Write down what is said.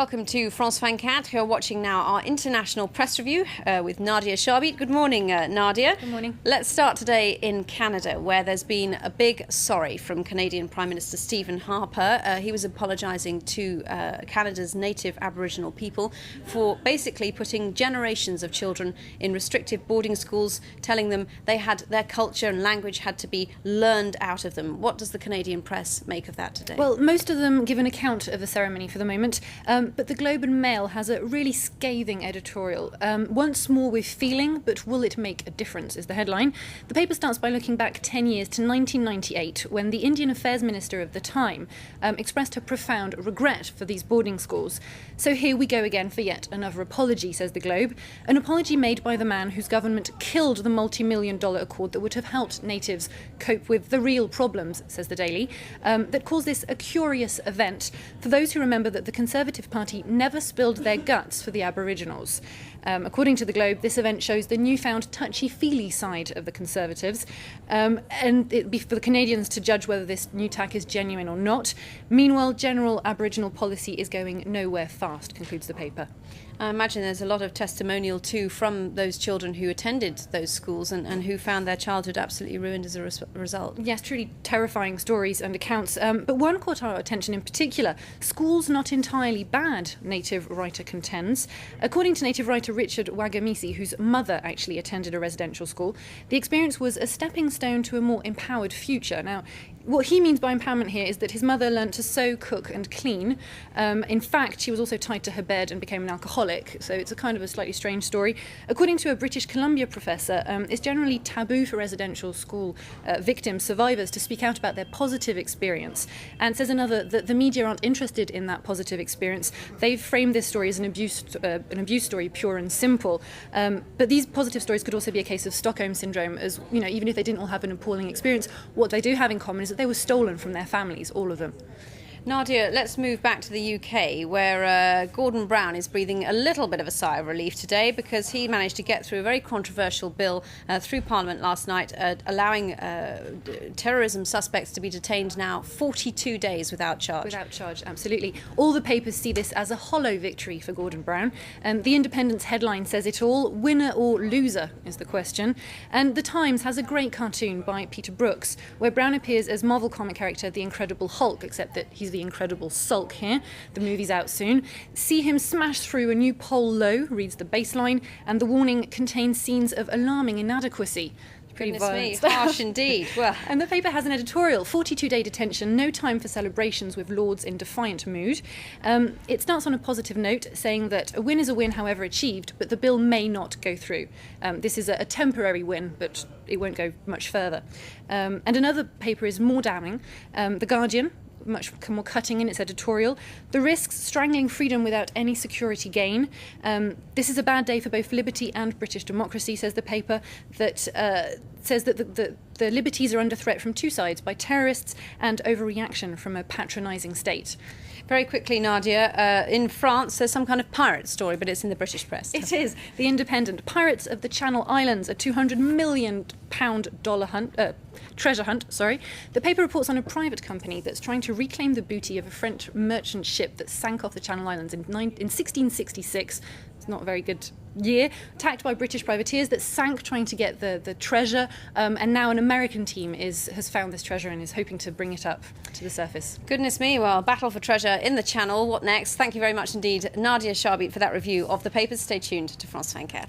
Welcome to France 24. You're watching now our international press review with Nadia Sharbit. Good morning, Nadia. Good morning. Let's start today in Canada, where there's been a big sorry from Canadian Prime Minister Stephen Harper. He was apologising to Canada's native Aboriginal people for basically putting generations of children in restrictive boarding schools, telling them their culture and language had to be learned out of them. What does the Canadian press make of that today? Well, most of them give an account of the ceremony for the moment. But the Globe and Mail has a really scathing editorial. Once more with feeling, but will it make a difference, is the headline. The paper starts by looking back 10 years to 1998, when the Indian Affairs Minister of the time expressed her profound regret for these boarding schools. So here we go again for yet another apology, says the Globe. An apology made by the man whose government killed the multi-million-dollar accord that would have helped natives cope with the real problems, says the Daily, that calls this a curious event for those who remember that the Conservative Party never spilled their guts for the Aboriginals. According to the Globe, this event shows the newfound touchy-feely side of the Conservatives, and it'd be for the Canadians to judge whether this new tack is genuine or not. Meanwhile, general Aboriginal policy is going nowhere fast, concludes the paper. I imagine there's a lot of testimonial too from those children who attended those schools and who found their childhood absolutely ruined as a result. Yes, truly terrifying stories and accounts. But one caught our attention in particular. Schools not entirely bad, native writer contends. According to native writer Richard Wagamisi, whose mother actually attended a residential school, the experience was a stepping stone to a more empowered future. Now, what he means by empowerment here is that his mother learnt to sew, cook and clean. In fact, she was also tied to her bed and became an alcoholic, so it's a kind of a slightly strange story. According to a British Columbia professor, it's generally taboo for residential school victims, survivors, to speak out about their positive experience. And says another that the media aren't interested in that positive experience. They've framed this story as an abuse story, pure and simple. But these positive stories could also be a case of Stockholm syndrome, as you know, even if they didn't all have an appalling experience, what they do have in common is that they were stolen from their families, all of them. Nadia, let's move back to the UK, where Gordon Brown is breathing a little bit of a sigh of relief today because he managed to get through a very controversial bill through Parliament last night, allowing terrorism suspects to be detained now 42 days without charge. Without charge, absolutely. All the papers see this as a hollow victory for Gordon Brown. The Independent's headline says it all: winner or loser is the question. And The Times has a great cartoon by Peter Brooks, where Brown appears as Marvel comic character the Incredible Hulk, except that he's the Incredible Sulk here. The movie's out soon. See him smash through a new poll low, reads the baseline, and the warning contains scenes of alarming inadequacy. Pretty violent. Harsh indeed. Well, and the paper has an editorial: 42-day detention, no time for celebrations, with Lords in defiant mood. It starts on a positive note, saying that a win is a win however achieved, but the bill may not go through. This is a temporary win, but it won't go much further. And another paper is more damning. The Guardian, much more cutting in its editorial: the risks strangling freedom without any security gain. This is a bad day for both liberty and British democracy, says the paper, that says that the liberties are under threat from two sides, by terrorists and overreaction from a patronising state. Very quickly, Nadia, in France there's some kind of pirate story, but it's in the British press. It is. The Independent: pirates of the Channel Islands, a £200 million treasure hunt. The paper reports on a private company that's trying to reclaim the booty of a French merchant ship that sank off the Channel Islands in 1666. It's not a very good year. Attacked by British privateers that sank trying to get the treasure, and now an American team has found this treasure and is hoping to bring it up to the surface. Goodness me, well, battle for treasure in the Channel. What next? Thank you very much indeed, Nadia Sharbit, for that review of the papers. Stay tuned to France 24.